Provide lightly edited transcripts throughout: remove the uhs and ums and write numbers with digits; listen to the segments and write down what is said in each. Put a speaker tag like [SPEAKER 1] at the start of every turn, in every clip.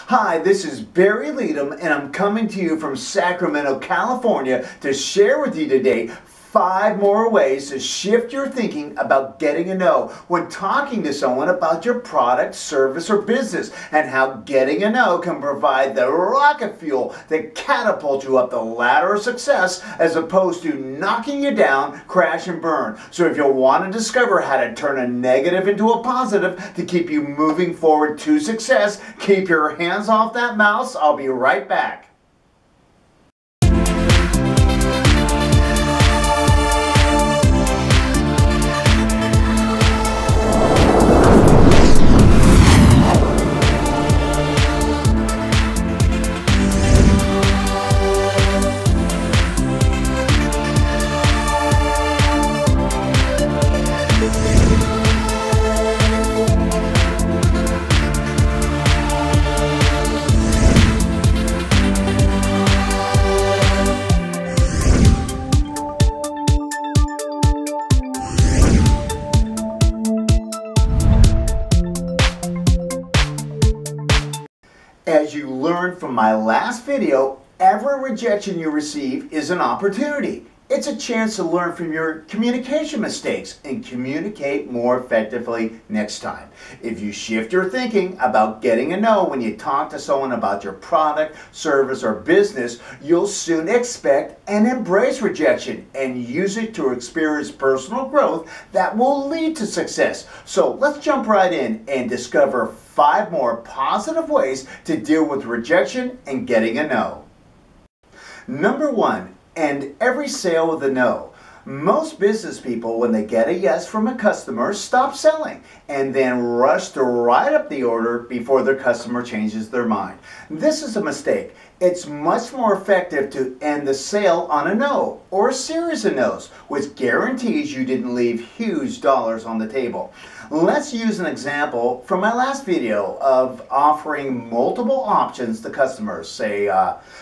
[SPEAKER 1] Hi, this is Barry Leadham, and I'm coming to you from Sacramento, California to share with you today 5 more ways to shift your thinking about getting a no when talking to someone about your product, service, or business, and how getting a no can provide the rocket fuel that catapults you up the ladder of success as opposed to knocking you down, crash, and burn. So if you want to discover how to turn a negative into a positive to keep you moving forward to success, keep your hands off that mouse. I'll be right back. As you learned from my last video, every rejection you receive is an opportunity. It's a chance to learn from your communication mistakes and communicate more effectively next time. If you shift your thinking about getting a no when you talk to someone about your product, service, or business, you'll soon expect and embrace rejection and use it to experience personal growth that will lead to success. So let's jump right in and discover 5 more positive ways to deal with rejection and getting a no. Number 1. End every sale with a no. Most business people, when they get a yes from a customer, stop selling and then rush to write up the order before their customer changes their mind. This is a mistake. It's much more effective to end the sale on a no or a series of no's, which guarantees you didn't leave huge dollars on the table. Let's use an example from my last video of offering multiple options to customers. Say,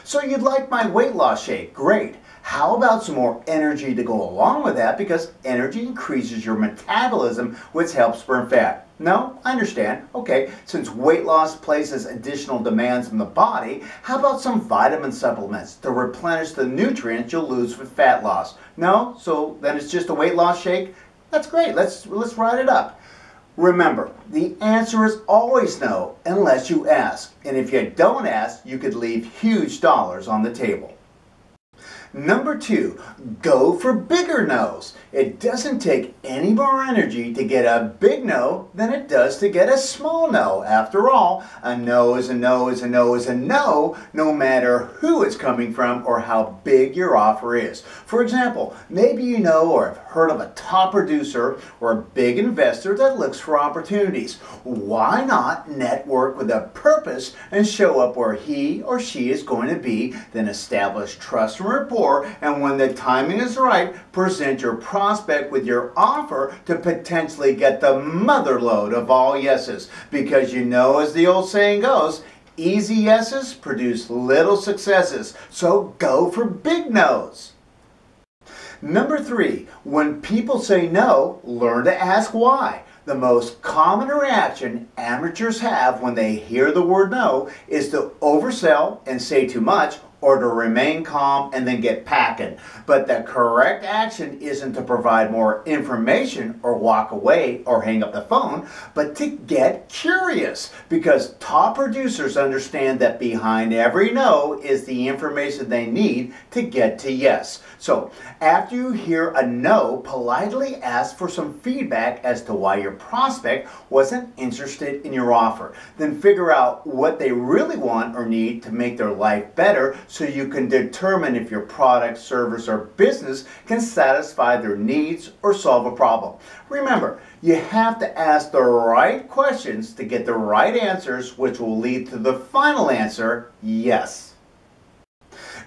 [SPEAKER 1] so you'd like my weight loss shake? Great. How about some more energy to go along with that, because energy increases your metabolism, which helps burn fat? No? I understand. Okay, since weight loss places additional demands on the body, how about some vitamin supplements to replenish the nutrients you'll lose with fat loss? No? So then it's just a weight loss shake? That's great. Let's write it up. Remember, the answer is always no unless you ask. And if you don't ask, you could leave huge dollars on the table. Number 2, go for bigger no's. It doesn't take any more energy to get a big no than it does to get a small no. After all, a no is a no is a no is a no, no matter who it's coming from or how big your offer is. For example, maybe you know or have heard of a top producer or a big investor that looks for opportunities. Why not network with a purpose and show up where he or she is going to be, then establish trust and rapport, and when the timing is right, present your prospect with your offer to potentially get the mother load of all yeses. Because you know, as the old saying goes, easy yeses produce little successes. So go for big no's. Number 3, when people say no, learn to ask why. The most common reaction amateurs have when they hear the word no is to oversell and say too much, or to remain calm and then get packing. But the correct action isn't to provide more information or walk away or hang up the phone, but to get curious, because top producers understand that behind every no is the information they need to get to yes. So after you hear a no, politely ask for some feedback as to why your prospect wasn't interested in your offer. Then figure out what they really want or need to make their life better, so you can determine if your product, service, or business can satisfy their needs or solve a problem. Remember, you have to ask the right questions to get the right answers, which will lead to the final answer, yes.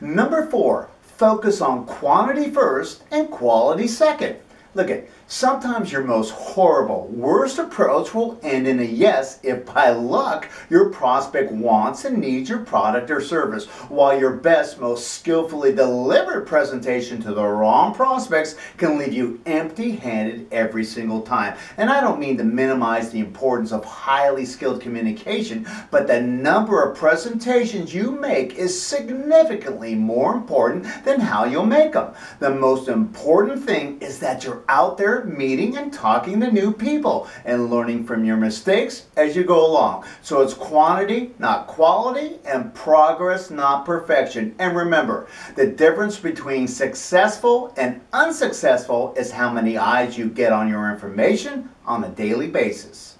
[SPEAKER 1] Number 4, focus on quantity first and quality second. Look, Sometimes your most horrible, worst approach will end in a yes if by luck your prospect wants and needs your product or service, while your best, most skillfully delivered presentation to the wrong prospects can leave you empty-handed every single time. And I don't mean to minimize the importance of highly skilled communication, but the number of presentations you make is significantly more important than how you'll make them. The most important thing is that you're out there meeting and talking to new people and learning from your mistakes as you go along. So it's quantity, not quality, and progress, not perfection. And remember, the difference between successful and unsuccessful is how many eyes you get on your information on a daily basis.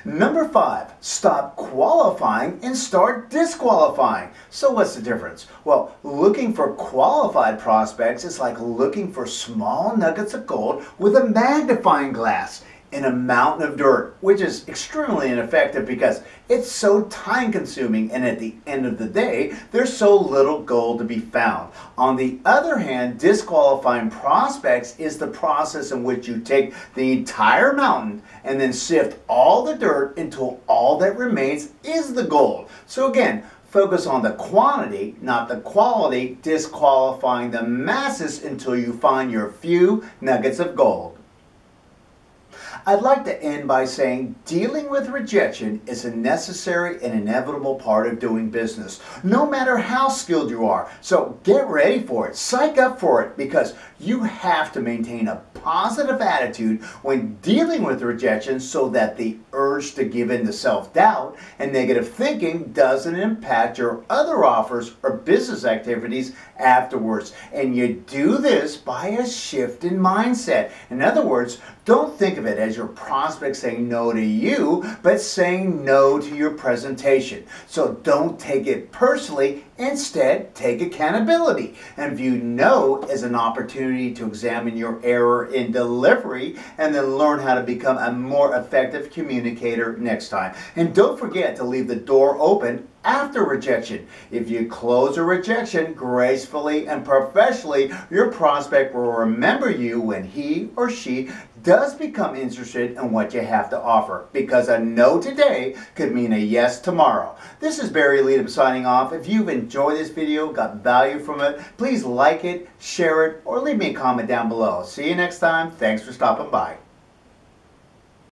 [SPEAKER 1] Number 5, stop qualifying and start disqualifying. So what's the difference? Well, looking for qualified prospects is like looking for small nuggets of gold with a magnifying glass in a mountain of dirt, which is extremely ineffective because it's so time consuming, and at the end of the day, there's so little gold to be found. On the other hand, disqualifying prospects is the process in which you take the entire mountain and then sift all the dirt until all that remains is the gold. So again, focus on the quantity, not the quality, disqualifying the masses until you find your few nuggets of gold. I'd like to end by saying dealing with rejection is a necessary and inevitable part of doing business, no matter how skilled you are. So get ready for it, psych up for it, because you have to maintain a positive attitude when dealing with rejection so that the urge to give in to self-doubt and negative thinking doesn't impact your other offers or business activities afterwards. And you do this by a shift in mindset. In other words, don't think of it as your prospect saying no to you, but saying no to your presentation. So don't take it personally. Instead, take accountability and view no as an opportunity to examine your error in delivery and then learn how to become a more effective communicator next time. And don't forget to leave the door open after rejection. If you close a rejection gracefully and professionally, your prospect will remember you when he or she does become interested in what you have to offer, because a no today could mean a yes tomorrow. This is Barry Leadham signing off. If you've enjoyed this video, got value from it, please like it, share it, or leave me a comment down below. See you next time. Thanks for stopping by.